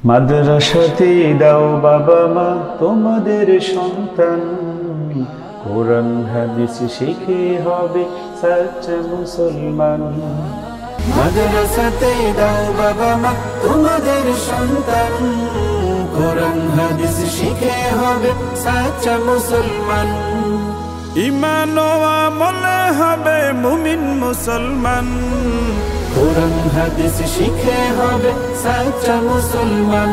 মাদ্রাসাতে দাও বাবা মা তোমাদের সন্তান, কোরআন হাদিস শিখে হবে সচ্চা মুসলমান। মাদ্রাসাতে দাও বাবা মা তোমাদের সন্তান, কোরআন হাদিস শিখে হবে সচ্চা মুসলমান। ঈমান ও আমলে হবে মুমিন মুসলমান, কোরআন হাদিস শিখে হবে সচ্চা মুসলমান।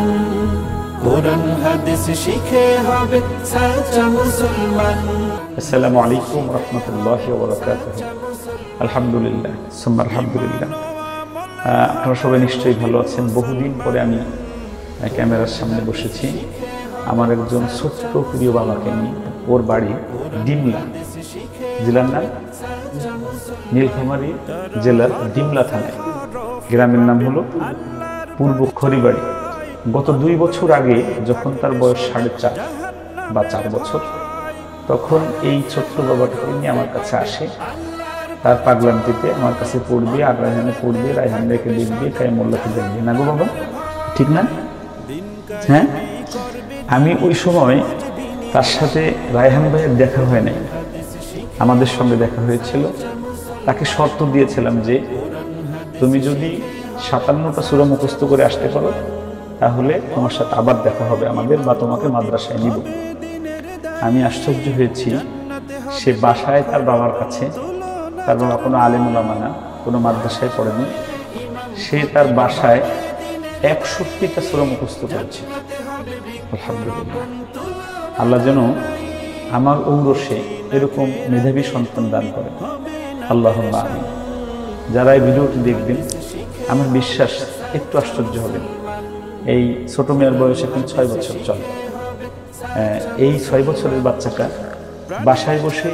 কোরআন হাদিস শিখে হবে সচ্চা মুসলমান। আসসালামু আলাইকুম ওয়া রাহমাতুল্লাহি ওয়া বারাকাতুহু। আলহামদুলিল্লাহ সুম্মা আলহামদুলিল্লাহ। আপনারা সবাই নিশ্চয়ই ভালো আছেন। বহুদিন পরে আমি ক্যামেরার সামনে বসেছি আমার একজন ছোট্ট প্রিয় বাবাকে নিয়ে। ওর বাড়ি ডিমলা, জেলার নাম নীলফামারী জেলার ডিমলা থানায়। গ্রামের নাম হলো পূর্ব খড়িবাড়ি। গত 2 বছর আগে যখন তার বয়স 4.5 বা 4 বছর, তখন এই ছোট্ট বাবাটাকে নিয়ে আমার কাছে আসে। তার পাগলান্তিতে আমার কাছে পড়বে, আর রায়হানে পড়বে, রায়হান রেখে দেখবে, তাই মোল্লাকে দেখবে না গো বাবা, ঠিক না? হ্যাঁ, আমি ওই সময় তার সাথে রায়হান ভাইয়ের দেখা হয় নাই, আমাদের সঙ্গে দেখা হয়েছিল। তাকে শর্ত দিয়েছিলাম যে তুমি যদি 57টা সূরা মুখস্থ করে আসতে পারো তাহলে তোমার সাথে আবার দেখা হবে আমাদের, বা তোমাকে মাদ্রাসায় নিব। আমি আশ্চর্য হয়েছি, সে বাসায় তার বাবার কাছে, তার বাবা কোনো আলেম ওলামা না, কোনো মাদ্রাসায় পড়েনি, সে তার বাসায় 61টা সূরা মুখস্থ করেছে। আলহামদুলিল্লাহ, আল্লাহ যেন আমার ঔরসে এরকম মেধাবী সন্তান দান করেন, আল্লাহুম্মা আমিন। যারা এই ভিডিওটি দেখবেন আমার বিশ্বাস একটু আশ্চর্য হবেন। এই ছোট মেয়ের বয়স এখন 6 বছর চলে। এই 6 বছরের বাচ্চাটা বাসায় বসে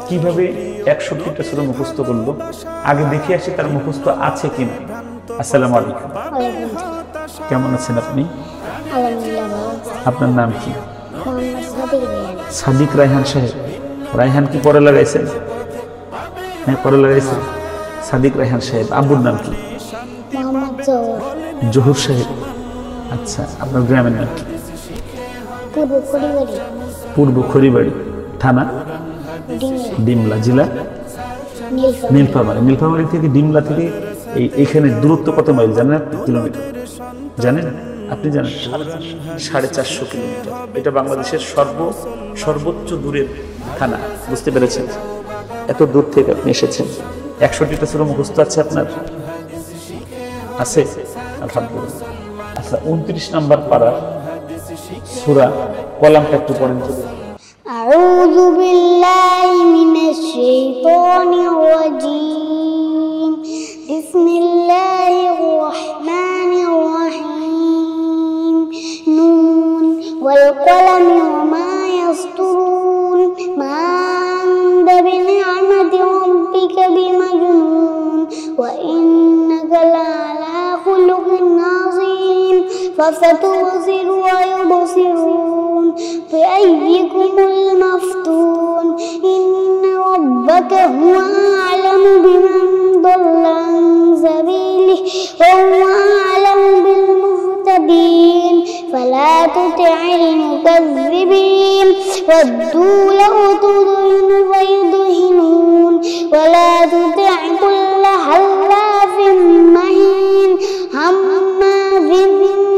কিভাবে 61টা সূরা মুখস্থ করলো, আগে দেখে আসি তার মুখস্থ আছে কিনা। আসসালামু আলাইকুম, কেমন আছেন আপনি? আপনার নাম কি? সাদিক রায়হান সাহেব। রায়হান কি পরে লাগাইছেন? হ্যাঁ, পরে লাগাইছেন। সাদিক রায়হান সাহেব। আব্বুর নাম কি? জহুর সাহেব। আচ্ছা, আপনার গ্রামের নাম কি? পূর্ব খড়িবাড়ি, থানা ডিমলা, জেলা নীলফামারী। নীলফামারী থেকে ডিমলা থেকে এইখানে দূরত্ব কত মাইল জানেন? কিলোমিটার জানেন? আপনি জানেন? 450 কিলোমিটার। এটা বাংলাদেশের সর্বোচ্চ দূরের থানা, বুঝতে পেরেছেন? এত দূর থেকে আপনি এসেছেন। 61টা সূরা মুখস্থ আছে আপনার? আছে, আলহামদুলিল্লাহ। আচ্ছা, 29 নম্বর পারা সূরা কলামটা একটু পড়েন তো। আউযু বিল্লাহি মিনাশ শাইতানির রাজীম। বিসমিল্লাহির রাহমানির রাহিম। নুন ওয়াল কলামি ওয়া মা ইয়াসতুরুন। মা আনতা বিনি'মাতি রাব্বিকা বিমাজনুন ওয়া ইন্নাকা লা'আলা খুলুকিন আযীম। ফাসাতুবসিরু ওয়া ইউবসিরুন বিআইয়িকুমুল মাফতুন। ইন্না রাব্বাকা হুয়া আ'লামু বিমান দাল্লা আন সাবিলিহি ওয়া হুয়া আ'লামু বিল মুহতাদিন। ফালা তুতি'ল মুকাযযিবিন ওয়াদ্দু লাউ তুদহিনু ফায়ুদহিনুন ওয়ালা তুতি' কুল্লা হাল্লাফিন মাহিন হাম্মাযিন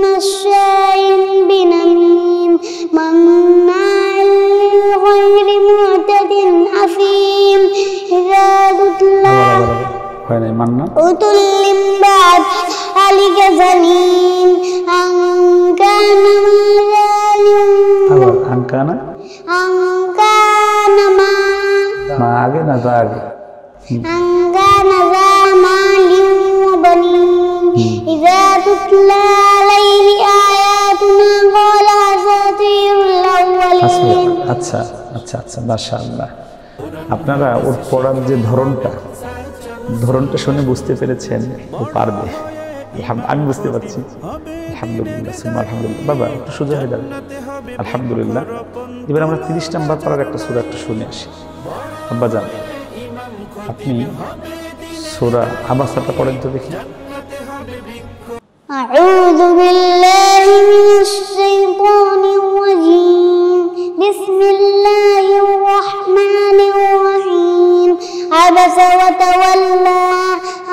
মাশাa'in বিনামিম মান্না'in লিল খায়রি মু'তাদিন আফীম। ইযা তুতলা হয় না মান্না উতুল্লিম বা'দ আলিকা জালিম। আনকানা মাযালিম। আনকানা মা আগে না তো আগে? আনকানা যামালিম ওয়া বানিন। ইযা তুতলা আলাইহি আয়াতুনা ক্বালা আসাতিরুল আউয়ালিন। আচ্ছা আচ্ছা আচ্ছা, মাশাআল্লাহ। আপনারা ওর পড়ার যে ধরনটা শুনে বুঝতে পেরেছেন ও পারবে, আমি বুঝতে পারছি। আলহামদুলিল্লাহ সুম্মা আলহামদুলিল্লাহ। বাবা একটু সোজা হয়ে যাবে। আলহামদুলিল্লাহ। এবার আমরা 30 নম্বর পারার একটা সূরা একটু শুনে আসি। আব্বা যান, আপনি সূরা আবাসাটা পড়েন তো দেখি। আউযু বিল্লাহি من الشيطان الرجيم بسم الله الرحمن الرحيم عبس وتولى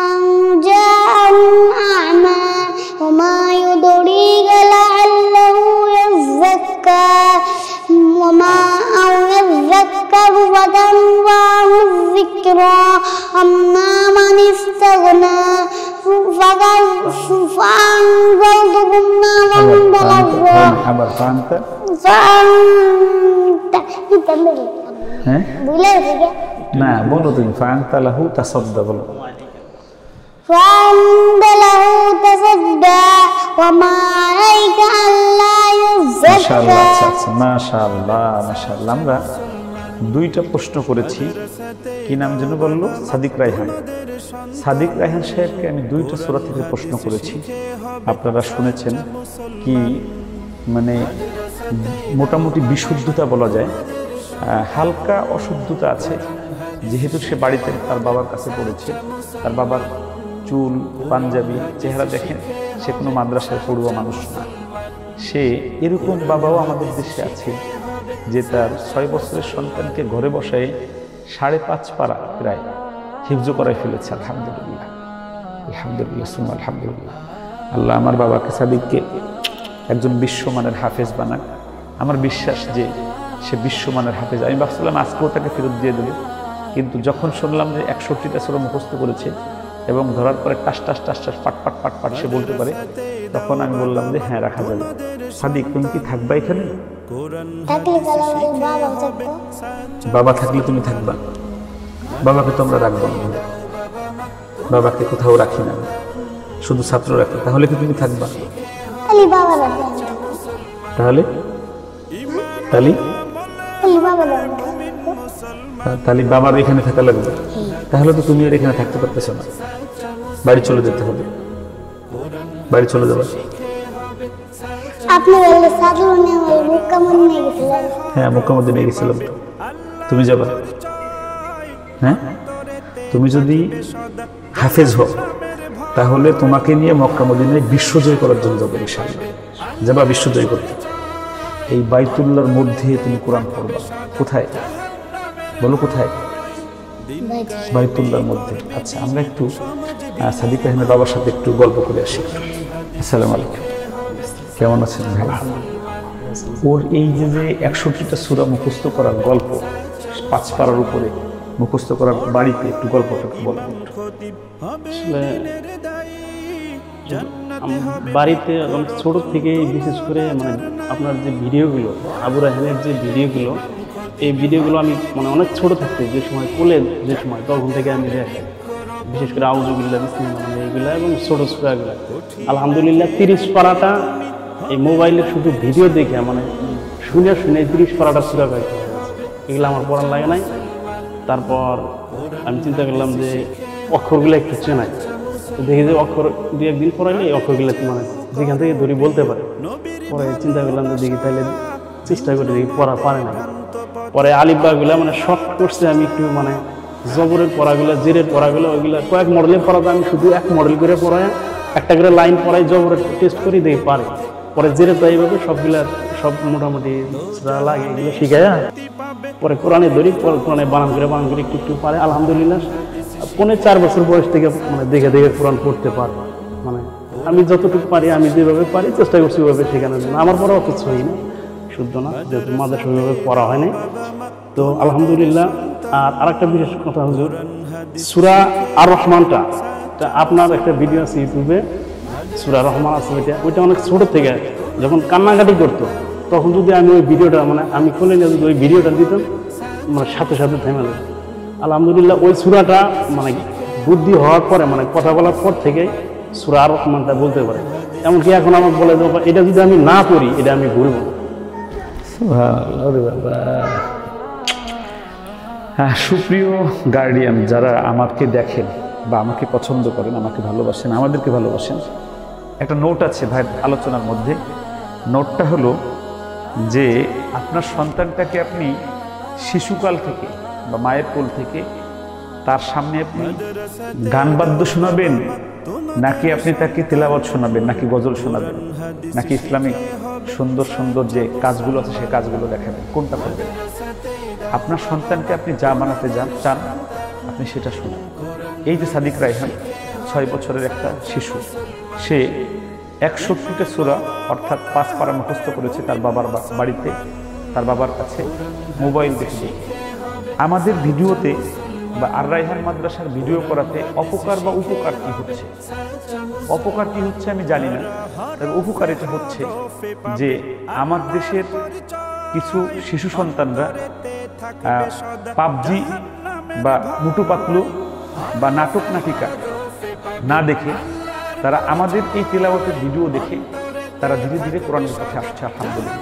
أن جاءه الأعمى وما يدريك لعله يزكى يذكر فتنفعه الذكرى أما من استغنى فأنذرتكم نارا تلظى না বলো তুমি ফাআনতা লাহু তাসাদ্দা বলো فأنت له تصدى وما عليك ألا মাশাআল্লাহ يزكى আচ্ছা মাশাআল্লাহ মাশাআল্লাহ আমরা দুইটা প্রশ্ন করেছি কি নাম যেন বললো সাদিক রায়হান সাহেবকে আমি দুইটা সূরা থেকে প্রশ্ন করেছি আপনারা শুনেছেন কি মানে মোটামুটি বিশুদ্ধতা বলা যায় হালকা অশুদ্ধতা আছে যেহেতু সে বাড়িতে তার বাবার কাছে পড়েছে তার বাবার চুল পাঞ্জাবি চেহারা দেখেন সে কোনো মাদ্রাসায় পড়ুয়া মানুষ না সে এরকম বাবাও আমাদের দেশে আছে যে তার 6 বছরের সন্তানকে ঘরে বসায় 5.5 পারা প্রায় হিফজ করায় ফেলেছে আলহামদুলিল্লাহ আলহামদুলিল্লাহ সুম্মা আলহামদুলিল্লাহ আল্লাহ আমার বাবাকে সাদিককে একজন বিশ্বমানের হাফেজ বানাক আমার বিশ্বাস যে সে বিশ্বমানের হাফেজ আমি ভাবছিলাম আজকেও তাকে ফেরত দিয়ে দেবে কিন্তু যখন শুনলাম যে 61টা সূরা মুখস্থ করেছে এবং ধরার পরে টাস টাস টাস টাস পাট পাট পাট পাট সে বলতে পারে তখন আমি বললাম যে হ্যাঁ রাখা যাবে সাদিক তুমি কি থাকবা এখানে বাবা থাকলে তুমি থাকবা বাবাকে তোমরা রাখবো না বাবাকে কোথাও রাখি না শুধু ছাত্র রাখি তাহলে কি তুমি থাকবা তাহলে তাহলে বাবার এখানে থাকা লাগবে তাহলে তো তুমি আর এখানে থাকতে পারতেছো না বাড়ি চলে যেতে হবে বাড়ি চলে যাবে হ্যাঁ মক্কা মদিনায় গেছিলাম তুমি যাবা হ্যাঁ তুমি যদি হাফেজ হও তাহলে তোমাকে নিয়ে মক্কা মদিনায় বিশ্বজয় করার জন্য যাবে ইনশাআল্লাহ যাবা বিশ্বজয় করতে এই বাইতুল্লাহর মধ্যে তুমি কোরআন পড়বা কোথায় বলো কোথায় বাইতুল্লাহর মধ্যে আচ্ছা আমরা একটু সাদিক রায়হানের বাবার সাথে একটু গল্প করে আসি আসসালামু আলাইকুম কেমন আছেন ভাই ওর এই যে 61টা সূরা মুখস্থ করার গল্প 5 পারার উপরে মুখস্থ করার বাড়িতে একটু গল্পটা বলুন বাড়িতে ছোট থেকে বিশেষ করে মানে আপনার যে ভিডিওগুলো আবু রায়হানের যে ভিডিওগুলো এই ভিডিওগুলো আমি মানে অনেক ছোট থাকতে যে সময় কোলে যে সময় তখন থেকে আমি দেখি বিশেষ করে আউযুবিল্লাহ বিসমিল্লাহ মানে এইগুলো এবং ছোট সূরাগুলো আলহামদুলিল্লাহ 30 পারাটা এই মোবাইলে শুধু ভিডিও দেখে মানে শুনে 30 পারাটা সূরা গাইতে এগুলো আমার পড়ার লাগে নাই তারপর আমি চিন্তা করলাম যে অক্ষরগুলো একটু চেনাই তো দেখি যে অক্ষর 2-1 দিন পড়াইলে এই অক্ষরগুলো মানে যেখান থেকে ধরি বলতে পারে পরে চিন্তা করলাম যে দেখি তাহলে চেষ্টা করে দেখি পড়া পারে না পরে আলিফবাগুলো মানে শর্ট করছে আমি একটু মানে জবরের পড়াগুলো জেরের পড়াগুলো ওইগুলো কয়েক মডেলের পড়াতে আমি শুধু এক মডেল করে পড়ায় একটা করে লাইন পড়াই জবরের টেস্ট করি দেখি পারে পরে জেরে তো এইভাবে সবগুলা সব মোটামুটি লাগে এগুলো শিখায় পরে কোরআনে ধরি কোরআনে বানান করে একটু একটু পারে আলহামদুলিল্লাহ 4.5 বছর বয়স থেকে মানে দেখে দেখে কোরআন পড়তে পারে মানে আমি যতটুকু পারি আমি যেভাবে পারি চেষ্টা করছি ওইভাবে শেখানোর জন্য আমার পড়াও কিছু হয় না শুদ্ধ না যেহেতু মাদ্রাসা ওইভাবে পড়া হয় নাই তো আলহামদুলিল্লাহ আর আরেকটা বিশেষ কথা হুজুর সূরা আর রহমানটা আপনার একটা ভিডিও আছে ইউটিউবে সূরা রহমান আছে ওইটা অনেক ছোট থেকে যখন কান্নাকাটি করতো তখন যদি আমি ওই ভিডিওটা মানে আমি খুলে নিয়ে যদি ওই ভিডিওটা দিতাম মানে সাথে সাথে থেমে যেত আলহামদুলিল্লাহ ওই সূরাটা মানে বুদ্ধি হওয়ার পরে মানে কথা বলার পর থেকে সূরা আর রহমানটা বলতে পারে এমনকি এখন আমার বলে দেবো এটা যদি আমি না করি এটা আমি ভুলব হ্যাঁ সুপ্রিয় গার্ডিয়ান যারা আমাকে দেখেন বা আমাকে পছন্দ করেন আমাকে ভালোবাসেন আমাদেরকে ভালোবাসেন একটা নোট আছে ভাই আলোচনার মধ্যে নোটটা হলো যে আপনার সন্তানটাকে আপনি শিশুকাল থেকে বা মায়ের কোল থেকে তার সামনে আপনি গান বাদ্য শোনাবেন নাকি আপনি তাকে তেলাওয়াত শোনাবেন নাকি গজল শোনাবেন নাকি ইসলামিক সুন্দর সুন্দর যে কাজগুলো আছে সেই কাজগুলো দেখাবেন, কোনটা করবেন? আপনার সন্তানকে আপনি যা বানাতে চান আপনি সেটা শুনুন। এই যে সাদিক রায়হান 6 বছরের একটা শিশু, সে 61টা সূরা অর্থাৎ 5 পারা মুখস্থ করেছে তার বাবার বাড়িতে, তার বাবার কাছে মোবাইল দেখে। আমাদের ভিডিওতে বা আর রায়হান মাদ্রাসার ভিডিও করাতে অপকার বা উপকার কি হচ্ছে? অপকার কি হচ্ছে আমি জানি না, তবে উপকার এটা হচ্ছে যে আমার দেশের কিছু শিশু সন্তানরা পাবজি বা মুটু পাতলু বা নাটক নাটিকা না দেখে তারা আমাদের এই তেলাওয়াতের ভিডিও দেখে তারা ধীরে ধীরে কোরআনের পথে আসছে। আলহামদুলিল্লাহ,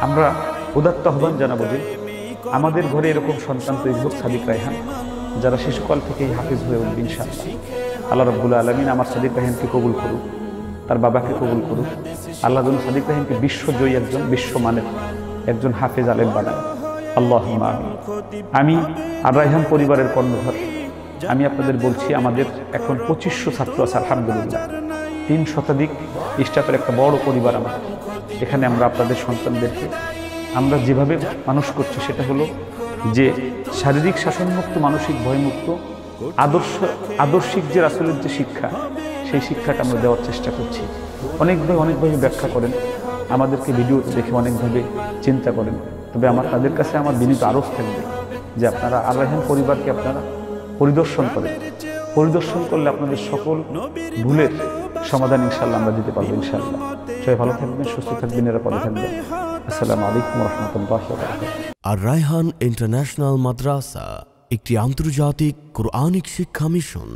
আমরা উদাত্ত আহ্বান জানাবো যে আমাদের ঘরে এরকম সন্তান তৈরি হোক সাদিক রায়হান, যারা শিশুকাল থেকেই হাফিজ হয়ে উঠবে ইনশাআল্লাহ। আল্লাহ রাব্বুল আলামিন আমার সাদিক রায়হানকে কবুল করুক, তার বাবাকে কবুল করুক। আল্লাহ যেন সাদিক রায়হানকে বিশ্বজয়ী একজন, বিশ্বমানের একজন হাফেজ আলেম বানায়। আল্লাহুম্মা আমিন। আমি আর রায়হান পরিবারের কর্ণধার। আমি আপনাদের বলছি, আমাদের এখন 2500 ছাত্র আছে আলহামদুলিল্লাহ, 3 শতাধিক স্টাফের একটা বড় পরিবার আমাদের। এখানে আমরা আপনাদের সন্তানদেরকে আমরা যেভাবে মানুষ করছি সেটা হলো যে শারীরিক শাসনমুক্ত, মানসিক ভয়মুক্ত, আদর্শিক যে রাসূলের যে শিক্ষা, সেই শিক্ষাটা আমরা দেওয়ার চেষ্টা করছি। অনেকভাবে ব্যাখ্যা করেন, আমাদেরকে ভিডিওতে দেখে অনেকভাবে চিন্তা করেন। তবে তাদের কাছে আমার বিনীত আরজ থাকবে যে আপনারা আর রায়হান পরিবারকে আপনারা পরিদর্শন করেন। পরিদর্শন করলে আপনাদের সকল ভুলের সমাধান ইনশাআল্লাহ আমরা দিতে পারবো ইনশাআল্লাহ। সবাই ভালো থাকবেন, সুস্থ থাকবেন, নিরাপদে থাকবেন। আসসালামু আলাইকুম ওয়া রাহমাতুল্লাহি ওয়া বারাকাতুহু। আর রায়হান ইন্টারন্যাশনাল মাদ্রাসা একটি আন্তর্জাতিক কোরআনিক শিক্ষা মিশন।